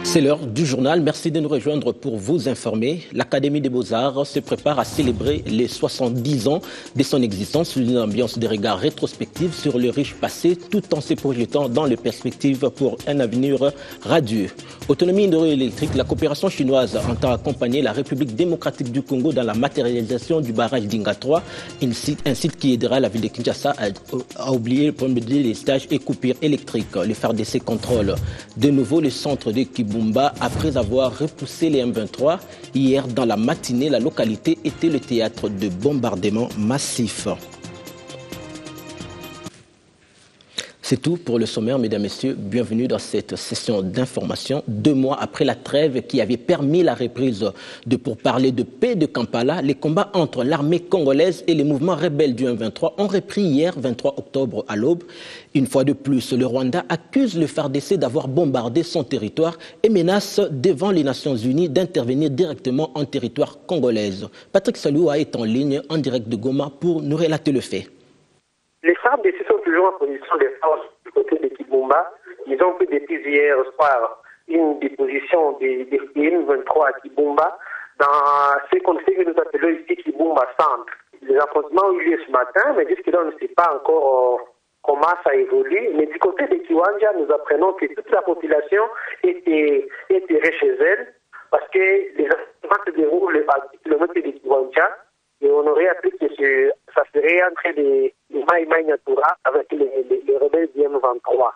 C'est l'heure du journal. Merci de nous rejoindre pour vous informer. L'Académie des Beaux-Arts se prépare à célébrer les 70 ans de son existence sous une ambiance de regard rétrospective sur le riche passé, tout en se projetant dans les perspectives pour un avenir radieux. Autonomie hydroélectrique, la coopération chinoise entend accompagner la République démocratique du Congo dans la matérialisation du barrage d'Inga 3, un site qui aidera la ville de Kinshasa à oublier le problème des délestages et coupures électriques. Le FARDC contrôle de nouveau le centre de Kibumba après avoir repoussé les M23. Hier, dans la matinée, la localité était le théâtre de bombardements massifs. C'est tout pour le sommaire, mesdames, messieurs. Bienvenue dans cette session d'information. 2 mois après la trêve qui avait permis la reprise de pourparlers de paix de Kampala, les combats entre l'armée congolaise et les mouvements rebelles du M23 ont repris hier, 23 octobre à l'aube. Une fois de plus, le Rwanda accuse le FARDC d'avoir bombardé son territoire et menace devant les Nations Unies d'intervenir directement en territoire congolais. Patrick Saloua est en ligne en direct de Goma pour nous relater le fait. Les FARDC sont toujours en position de force du côté de Kibumba. Ils ont pris depuis hier soir une déposition des M23 à Kibumba dans ce qu'on sait que nous appelons ici Kibumba Centre. Les affrontements ont eu lieu ce matin, mais jusque-là, on ne sait pas encore comment ça évolue. Mais du côté de Kiwanja, nous apprenons que toute la population était chez elle parce que les affrontements se déroulent à 10 km de Kiwanja. Et on aurait appris que ça serait entre les Maï Natura avec les rebelles du M23.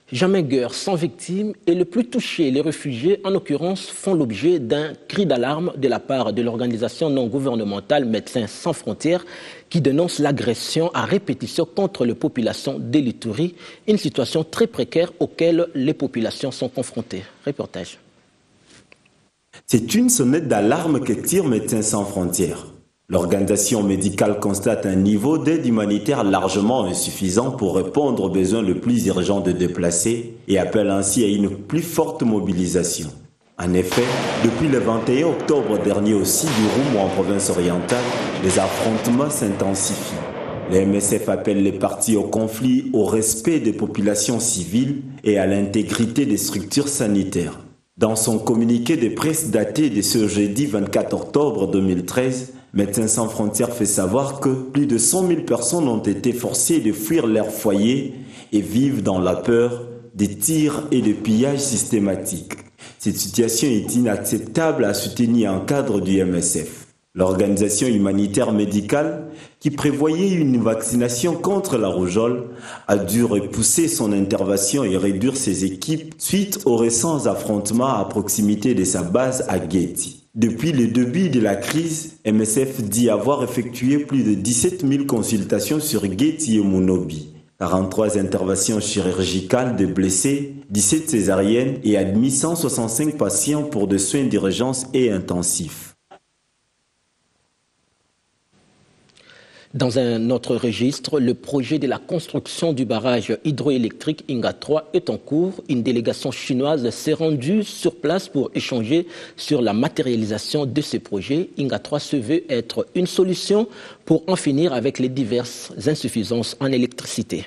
Jamais guerre sans victime et le plus touché, les réfugiés, en l'occurrence, font l'objet d'un cri d'alarme de la part de l'organisation non gouvernementale Médecins sans frontières qui dénonce l'agression à répétition contre les populations de l'Ituri, une situation très précaire auquel les populations sont confrontées. Reportage. C'est une sonnette d'alarme que tire Médecins sans frontières. L'organisation médicale constate un niveau d'aide humanitaire largement insuffisant pour répondre aux besoins les plus urgents de déplacés et appelle ainsi à une plus forte mobilisation. En effet, depuis le 21 octobre dernier au Sibirum en province orientale, les affrontements s'intensifient. Les MSF appellent les parties au conflit au respect des populations civiles et à l'intégrité des structures sanitaires. Dans son communiqué de presse daté de ce jeudi 24 octobre 2013, Médecins sans frontières fait savoir que plus de 100 000 personnes ont été forcées de fuir leur foyer et vivent dans la peur des tirs et de pillages systématiques. Cette situation est inacceptable, a soutenu un cadre du MSF. L'organisation humanitaire médicale, qui prévoyait une vaccination contre la rougeole, a dû repousser son intervention et réduire ses équipes suite aux récents affrontements à proximité de sa base à Geti. Depuis le début de la crise, MSF dit avoir effectué plus de 17 000 consultations sur Geti et Munobi, 43 interventions chirurgicales de blessés, 17 césariennes et admis 165 patients pour des soins d'urgence et intensifs. Dans un autre registre, le projet de la construction du barrage hydroélectrique Inga 3 est en cours. Une délégation chinoise s'est rendue sur place pour échanger sur la matérialisation de ce projet. Inga 3 se veut être une solution pour en finir avec les diverses insuffisances en électricité.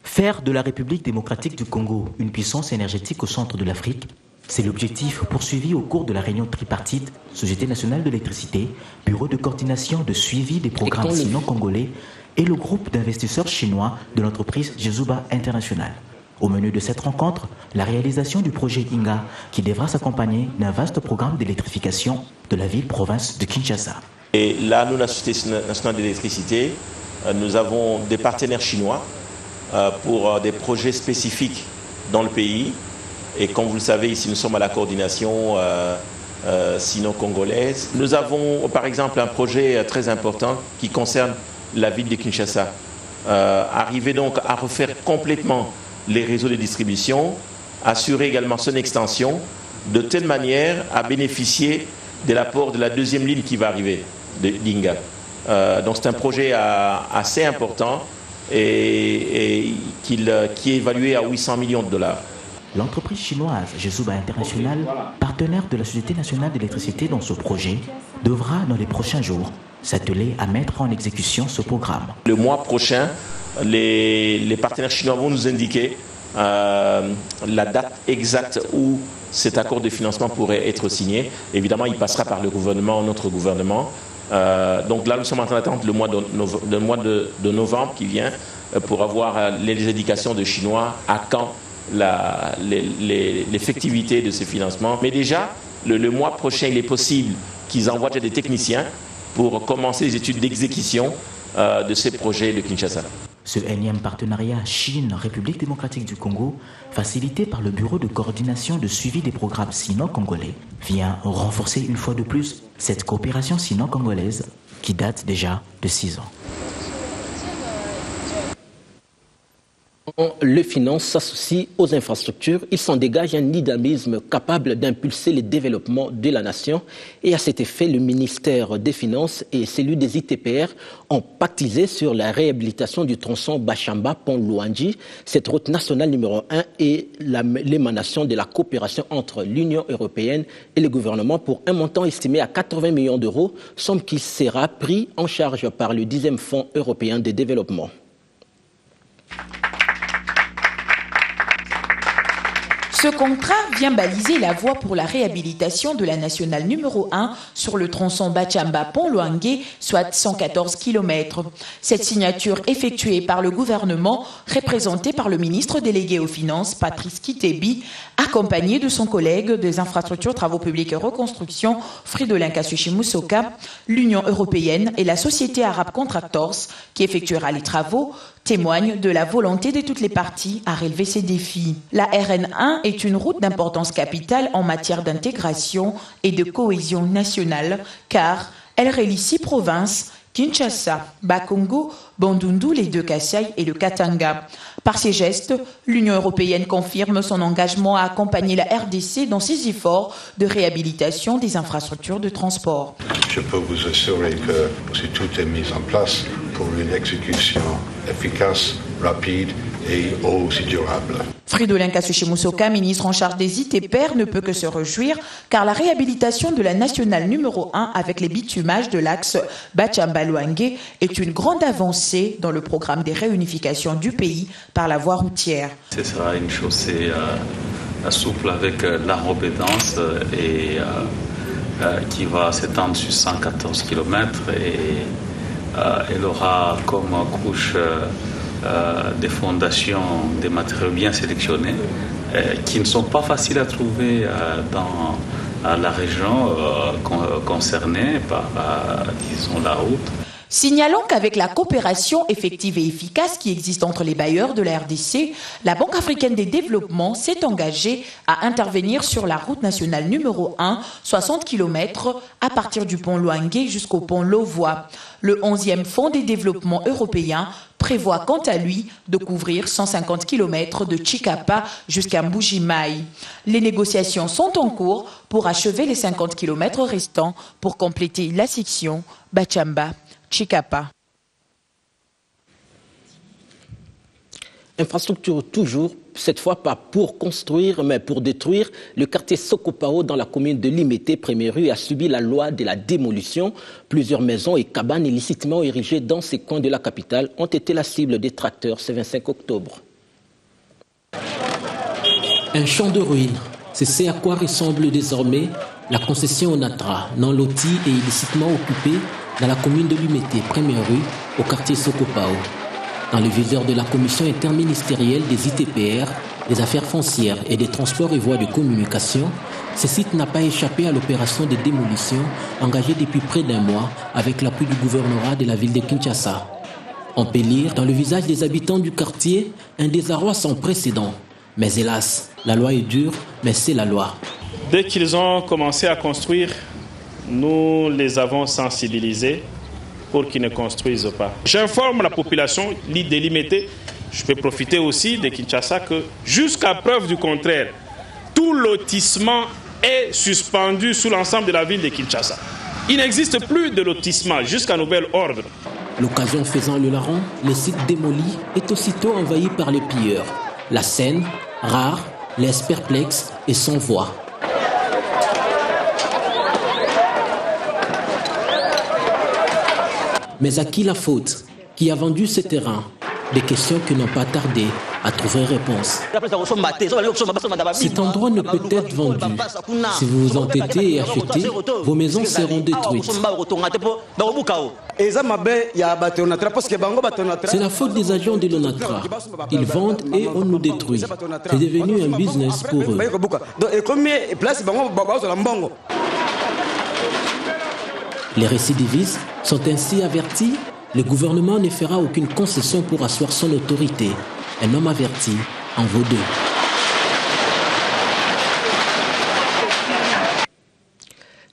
Faire de la République démocratique du Congo une puissance énergétique au centre de l'Afrique, c'est l'objectif poursuivi au cours de la réunion tripartite Société nationale de l'électricité, Bureau de coordination de suivi des programmes sino-congolais et le groupe d'investisseurs chinois de l'entreprise Jesuba International. Au menu de cette rencontre, la réalisation du projet Inga qui devra s'accompagner d'un vaste programme d'électrification de la ville-province de Kinshasa. Et là, nous, la Société nationale de l'électricité, nous avons des partenaires chinois pour des projets spécifiques dans le pays. Et comme vous le savez, ici nous sommes à la coordination sino-congolaise. Nous avons par exemple un projet très important qui concerne la ville de Kinshasa. Arriver donc à refaire complètement les réseaux de distribution, assurer également son extension, de telle manière à bénéficier de l'apport de la deuxième ligne qui va arriver d'Inga. Donc c'est un projet assez important et qui est évalué à 800 millions de dollars. L'entreprise chinoise Jesuba International, partenaire de la Société nationale d'électricité dans ce projet, devra dans les prochains jours s'atteler à mettre en exécution ce programme. Le mois prochain, les partenaires chinois vont nous indiquer la date exacte où cet accord de financement pourrait être signé. Évidemment, il passera par le gouvernement, notre gouvernement. Donc là, nous sommes en train d'attendre le mois de novembre qui vient pour avoir les indications de Chinois à quand l'effectivité de ce financement. Mais déjà, le mois prochain, il est possible qu'ils envoient déjà des techniciens pour commencer les études d'exécution de ces projets de Kinshasa. Ce énième partenariat Chine-République démocratique du Congo, facilité par le Bureau de coordination de suivi des programmes sino-congolais, vient renforcer une fois de plus cette coopération sino-congolaise qui date déjà de 6 ans. Le finance s'associe aux infrastructures. Il s'en dégage un dynamisme capable d'impulser le développement de la nation. Et à cet effet, le ministère des Finances et celui des ITPR ont pactisé sur la réhabilitation du tronçon Bachamba-Pont-Luangi. Cette route nationale numéro 1 est l'émanation de la coopération entre l'Union européenne et le gouvernement pour un montant estimé à 80 millions d'euros, somme qui sera pris en charge par le 10e Fonds européen de développement. Ce contrat vient baliser la voie pour la réhabilitation de la nationale numéro 1 sur le tronçon Bachamba-Pont-Luangi, soit 114 km. Cette signature effectuée par le gouvernement, représentée par le ministre délégué aux Finances, Patrice Kitebi, accompagné de son collègue des infrastructures, travaux publics et reconstruction, Fridolin Kasushi-Musoka, l'Union européenne et la société arabe Contractors, qui effectuera les travaux, témoigne de la volonté de toutes les parties à relever ces défis. La RN1 est une route d'importance capitale en matière d'intégration et de cohésion nationale, car elle relie 6 provinces, Kinshasa, Bakongo, Bandundu, les 2 Kasaï et le Katanga. Par ces gestes, l'Union européenne confirme son engagement à accompagner la RDC dans ses efforts de réhabilitation des infrastructures de transport. Je peux vous assurer que si tout est mis en place pour une exécution efficace, rapide et aussi durable. Fridolin Kasushi-Musoka, ministre en charge des ITPR, ne peut que se réjouir car la réhabilitation de la nationale numéro 1 avec les bitumages de l'axe Bachamba-Luangi est une grande avancée dans le programme des réunifications du pays par la voie routière. Ce sera une chaussée souple avec l'arbre dense et qui va s'étendre sur 114 km et elle aura comme couche des fondations, des matériaux bien sélectionnés qui ne sont pas faciles à trouver dans la région concernée par, disons, la route. Signalons qu'avec la coopération effective et efficace qui existe entre les bailleurs de la RDC, la Banque africaine des développements s'est engagée à intervenir sur la route nationale numéro 1, 60 km, à partir du pont Luangi jusqu'au pont Louvois. Le 11e Fonds des développements européens prévoit quant à lui de couvrir 150 km de Chikapa jusqu'à Mbuji-Mayi. Les négociations sont en cours pour achever les 50 km restants pour compléter la section Bachamba-Chikapa. Infrastructure toujours, cette fois pas pour construire, mais pour détruire. Le quartier Sokopao dans la commune de Limete, première rue, a subi la loi de la démolition. Plusieurs maisons et cabanes illicitement érigées dans ces coins de la capitale ont été la cible des tracteurs ce 25 octobre. Un champ de ruines, c'est ce à quoi ressemble désormais la concession Onatra, non lotie et illicitement occupée dans la commune de Limete, première rue, au quartier Sokopao. Dans le viseur de la commission interministérielle des ITPR, des affaires foncières et des transports et voies de communication, ce site n'a pas échappé à l'opération de démolition engagée depuis près d'un mois avec l'appui du gouvernorat de la ville de Kinshasa. On peut lire dans le visage des habitants du quartier un désarroi sans précédent. Mais hélas, la loi est dure, mais c'est la loi. Dès qu'ils ont commencé à construire, nous les avons sensibilisés pour qu'ils ne construisent pas. J'informe la population délimitée. Je peux profiter aussi de Kinshasa que jusqu'à preuve du contraire, tout lotissement est suspendu sous l'ensemble de la ville de Kinshasa. Il n'existe plus de lotissement jusqu'à nouvel ordre. L'occasion faisant le larron, le site démoli est aussitôt envahi par les pilleurs. La scène, rare, laisse perplexe et sans voix. Mais à qui la faute? Qui a vendu ce terrain? Des questions qui n'ont pas tardé à trouver réponse. Cet endroit ne peut être vendu. Si vous vous entêtez et achetez, vos maisons seront détruites. C'est la faute des agents de l'ONATRA. Ils vendent et on nous détruit. C'est devenu un business pour eux. Les récidivistes sont ainsi avertis. Le gouvernement ne fera aucune concession pour asseoir son autorité. Un homme averti en vaut deux.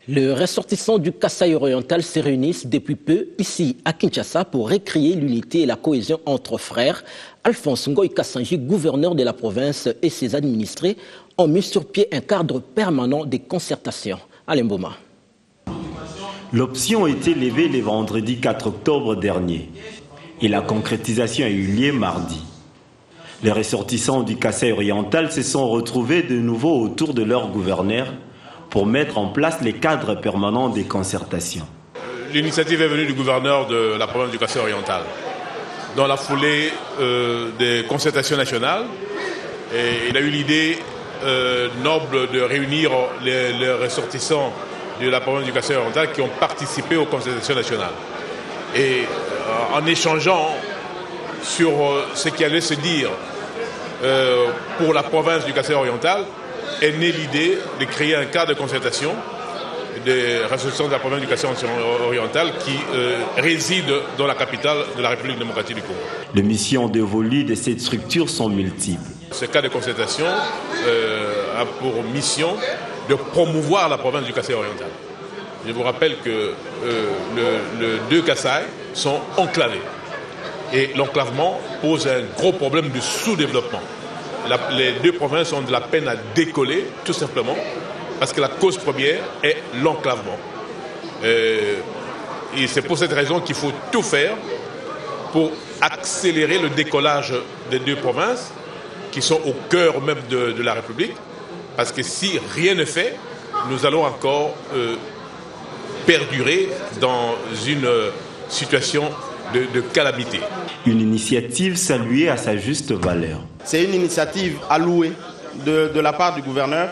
Les ressortissants du Kasaï oriental se réunissent depuis peu ici à Kinshasa pour recréer l'unité et la cohésion entre frères. Alphonse Ngoï Kassanji, gouverneur de la province, et ses administrés ont mis sur pied un cadre permanent de concertation. Alain Boma. L'option a été levée le vendredi 4 octobre dernier et la concrétisation a eu lieu mardi. Les ressortissants du Kasaï oriental se sont retrouvés de nouveau autour de leur gouverneur pour mettre en place les cadres permanents des concertations. L'initiative est venue du gouverneur de la province du Kasaï oriental. Dans la foulée des concertations nationales, et il a eu l'idée noble de réunir les ressortissants de la province du Kasaï oriental qui ont participé aux concertations nationales. Et en échangeant sur ce qui allait se dire pour la province du Kasaï oriental, est née l'idée de créer un cadre de concertation des ressortissants de la province du Kasaï oriental qui résident dans la capitale de la République démocratique du Congo. Les missions dévolues de cette structure sont multiples. Ce cadre de concertation a pour mission de promouvoir la province du Kasaï oriental. Je vous rappelle que les deux Kasaï sont enclavés. Et l'enclavement pose un gros problème de sous-développement. Les deux provinces ont de la peine à décoller, tout simplement, parce que la cause première est l'enclavement. Et c'est pour cette raison qu'il faut tout faire pour accélérer le décollage des deux provinces, qui sont au cœur même de la République. Parce que si rien n'est fait, nous allons encore perdurer dans une situation de calamité. Une initiative saluée à sa juste valeur. C'est une initiative allouée de la part du gouverneur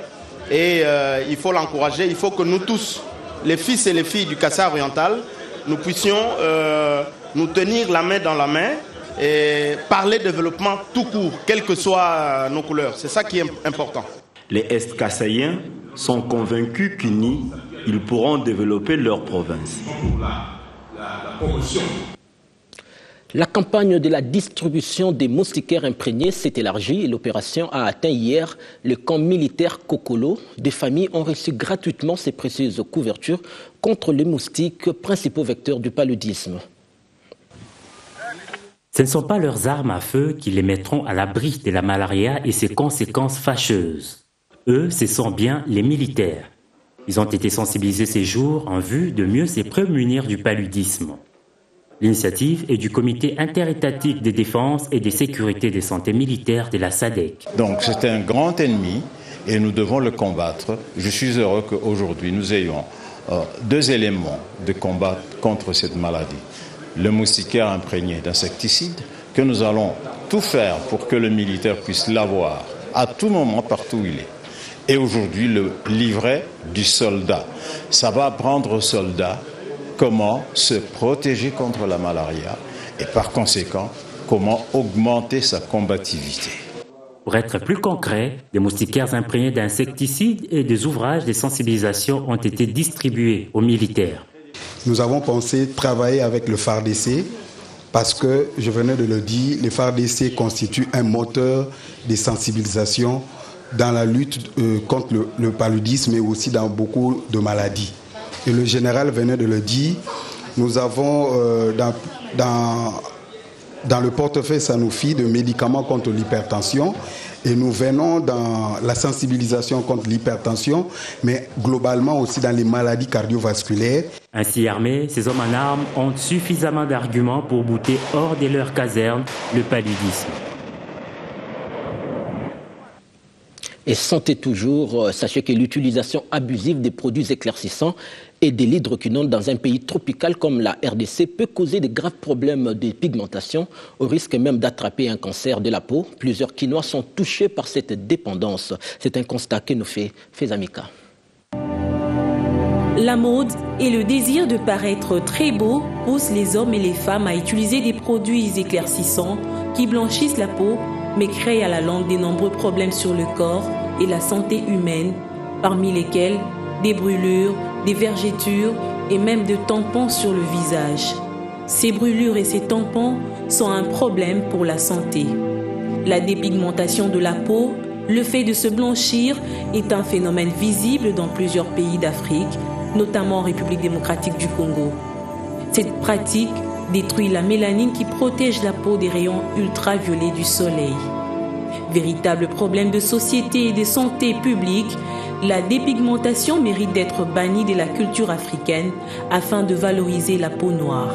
et il faut l'encourager. Il faut que nous tous, les fils et les filles du Kasaï oriental, nous puissions nous tenir la main dans la main et parler développement tout court, quelles que soient nos couleurs. C'est ça qui est important. Les Est-Kassaïens sont convaincus qu'unis, ils pourront développer leur province. La campagne de la distribution des moustiquaires imprégnés s'est élargie et l'opération a atteint hier le camp militaire Kokolo. Des familles ont reçu gratuitement ces précieuses couvertures contre les moustiques, principaux vecteurs du paludisme. Ce ne sont pas leurs armes à feu qui les mettront à l'abri de la malaria et ses conséquences fâcheuses. Eux, ce sont bien les militaires. Ils ont été sensibilisés ces jours en vue de mieux se prémunir du paludisme. L'initiative est du comité interétatique de défense et de sécurité des santé militaires de la SADC. Donc c'est un grand ennemi et nous devons le combattre. Je suis heureux qu'aujourd'hui nous ayons deux éléments de combat contre cette maladie. Le moustiquaire imprégné d'insecticides, que nous allons tout faire pour que le militaire puisse l'avoir à tout moment, partout où il est. Et aujourd'hui, le livret du soldat. Ça va apprendre aux soldats comment se protéger contre la malaria et par conséquent, comment augmenter sa combativité. Pour être plus concret, des moustiquaires imprégnés d'insecticides et des ouvrages de sensibilisation ont été distribués aux militaires. Nous avons pensé travailler avec le FARDC parce que, je venais de le dire, le FARDC constitue un moteur de sensibilisation dans la lutte contre le paludisme et aussi dans beaucoup de maladies. Et le général venait de le dire, nous avons dans le portefeuille Sanofi de médicaments contre l'hypertension et nous venons dans la sensibilisation contre l'hypertension, mais globalement aussi dans les maladies cardiovasculaires. Ainsi armés, ces hommes en armes ont suffisamment d'arguments pour bouter hors de leur caserne le paludisme. Et santé toujours, sachez que l'utilisation abusive des produits éclaircissants Et de l'hydroquinone dans un pays tropical comme la RDC peut causer de graves problèmes de pigmentation, au risque même d'attraper un cancer de la peau. Plusieurs Quinois sont touchés par cette dépendance. C'est un constat que nous fait Fezamika. La mode et le désir de paraître très beau poussent les hommes et les femmes à utiliser des produits éclaircissants qui blanchissent la peau, mais créent à la longue de nombreux problèmes sur le corps et la santé humaine, parmi lesquels des brûlures, des vergetures et même de tampons sur le visage. Ces brûlures et ces tampons sont un problème pour la santé. La dépigmentation de la peau, le fait de se blanchir, est un phénomène visible dans plusieurs pays d'Afrique, notamment en République démocratique du Congo. Cette pratique détruit la mélanine qui protège la peau des rayons ultraviolets du soleil. Véritable problème de société et de santé publique, la dépigmentation mérite d'être bannie de la culture africaine afin de valoriser la peau noire.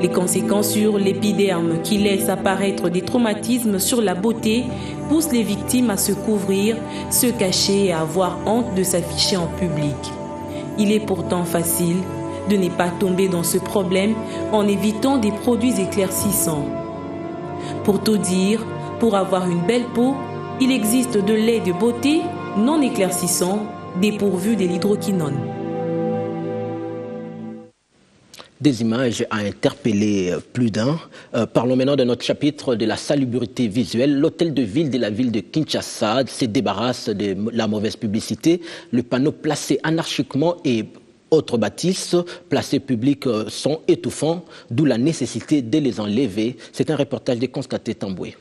Les conséquences sur l'épiderme qui laisse apparaître des traumatismes sur la beauté poussent les victimes à se couvrir, se cacher et à avoir honte de s'afficher en public. Il est pourtant facile de ne pas tomber dans ce problème en évitant des produits éclaircissants. Pour tout dire, pour avoir une belle peau, il existe de lait de beauté non éclaircissant dépourvu de l'hydroquinone. Des images à interpeller plus d'un. Parlons maintenant de notre chapitre de la salubrité visuelle. L'hôtel de ville de la ville de Kinshasa se débarrasse de la mauvaise publicité. Le panneau placé anarchiquement et autres bâtisses placées publiques sont étouffants, d'où la nécessité de les enlever. C'est un reportage de Constaté Tamboué.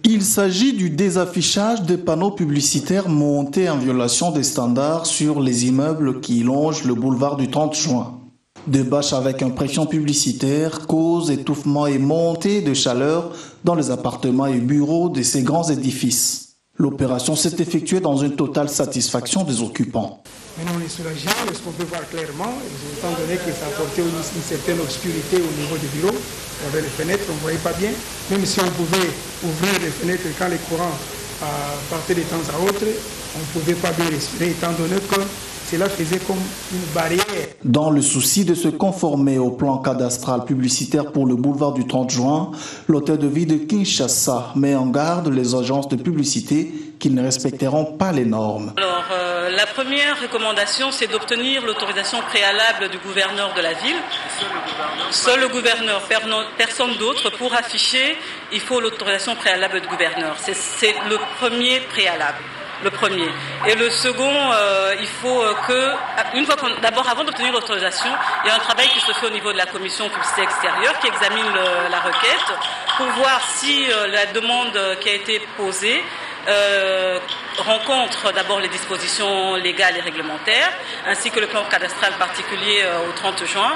Il s'agit du désaffichage des panneaux publicitaires montés en violation des standards sur les immeubles qui longent le boulevard du 30 juin. Des bâches avec impression publicitaire causent étouffement et montée de chaleur dans les appartements et bureaux de ces grands édifices. L'opération s'est effectuée dans une totale satisfaction des occupants. Maintenant, on est soulagé, parce qu'on peut voir clairement, étant donné que ça apportait une certaine obscurité au niveau des bureaux. Il y avait les fenêtres, on ne voyait pas bien. Même si on pouvait ouvrir les fenêtres quand les courants partaient de temps à autre, on ne pouvait pas bien respirer, étant donné que cela faisait comme une barrière. Dans le souci de se conformer au plan cadastral publicitaire pour le boulevard du 30 juin, l'hôtel de ville de Kinshasa met en garde les agences de publicité qui ne respecteront pas les normes. Alors, la première recommandation, c'est d'obtenir l'autorisation préalable du gouverneur de la ville. Seul le gouverneur, personne d'autre. Pour afficher, il faut l'autorisation préalable du gouverneur. C'est le premier préalable. Le premier. Et le second, il faut d'abord, avant d'obtenir l'autorisation, il y a un travail qui se fait au niveau de la commission publicité extérieure qui examine la requête pour voir si la demande qui a été posée rencontre d'abord les dispositions légales et réglementaires, ainsi que le plan cadastral particulier au 30 juin.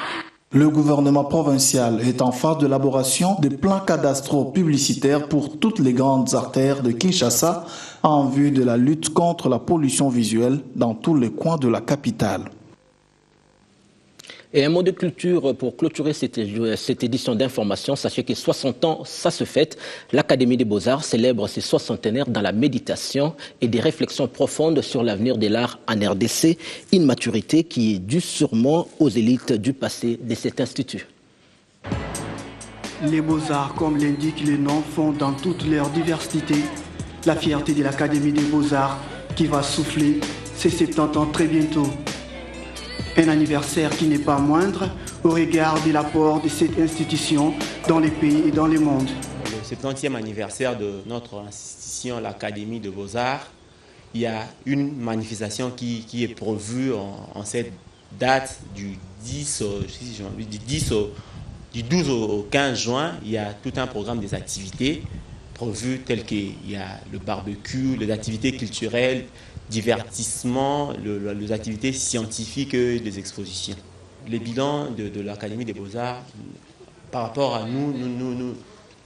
Le gouvernement provincial est en phase d'élaboration des plans cadastraux publicitaires pour toutes les grandes artères de Kinshasa en vue de la lutte contre la pollution visuelle dans tous les coins de la capitale. Et un mot de culture pour clôturer cette édition d'information. Sachez que 60 ans, ça se fête. L'Académie des Beaux-Arts célèbre ses 60aires dans la méditation et des réflexions profondes sur l'avenir de l'art en RDC. Une maturité qui est due sûrement aux élites du passé de cet institut. Les Beaux-Arts, comme l'indique le nom, font dans toute leur diversité la fierté de l'Académie des Beaux-Arts qui va souffler ses 70 ans très bientôt. Un anniversaire qui n'est pas moindre au regard de l'apport de cette institution dans les pays et dans le monde. Le 70e anniversaire de notre institution, l'Académie de Beaux-Arts, il y a une manifestation qui est prévue en cette date du 12 au 15 juin. Il y a tout un programme des activités prévues telles qu'il y a le barbecue, les activités culturelles, divertissement, les activités scientifiques et des expositions. Le bilan de l'Académie des Beaux-Arts, par rapport à nous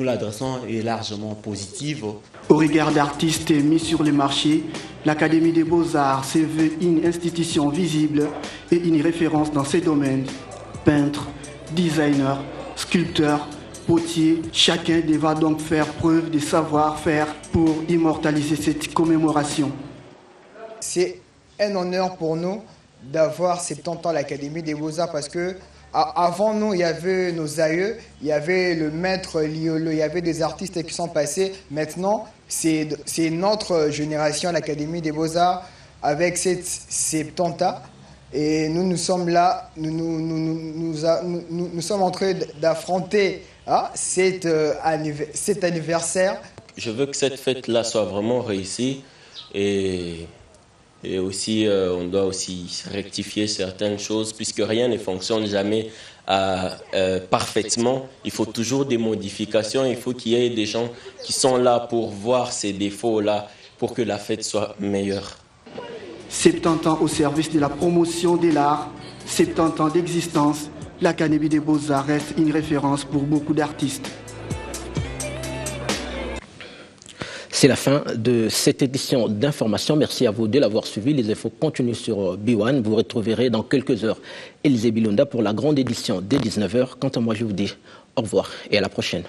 l'adressons est largement positif. Au regard d'artistes mis sur le marché, l'Académie des Beaux-Arts se veut une institution visible et une référence dans ces domaines. Peintres, designers, sculpteurs, potiers, chacun devra donc faire preuve de savoir-faire pour immortaliser cette commémoration. C'est un honneur pour nous d'avoir 70 ans à l'Académie des Beaux-Arts parce que avant nous, il y avait nos aïeux, il y avait le maître Liolo, il y avait des artistes qui sont passés. Maintenant, c'est notre génération à l'Académie des Beaux-Arts avec cette 70 ans. Et nous sommes là, nous sommes en train d'affronter cet anniversaire. Je veux que cette fête-là soit vraiment réussie et aussi on doit aussi rectifier certaines choses puisque rien ne fonctionne jamais parfaitement. Il faut toujours des modifications, il faut qu'il y ait des gens qui sont là pour voir ces défauts-là pour que la fête soit meilleure. 70 ans au service de la promotion de l'art, 70 ans d'existence, l'Académie des Beaux-Arts reste une référence pour beaucoup d'artistes. C'est la fin de cette édition d'information. Merci à vous de l'avoir suivi. Les infos continuent sur B1. Vous retrouverez dans quelques heures Élisée Bilonda pour la grande édition dès 19h. Quant à moi, je vous dis au revoir et à la prochaine.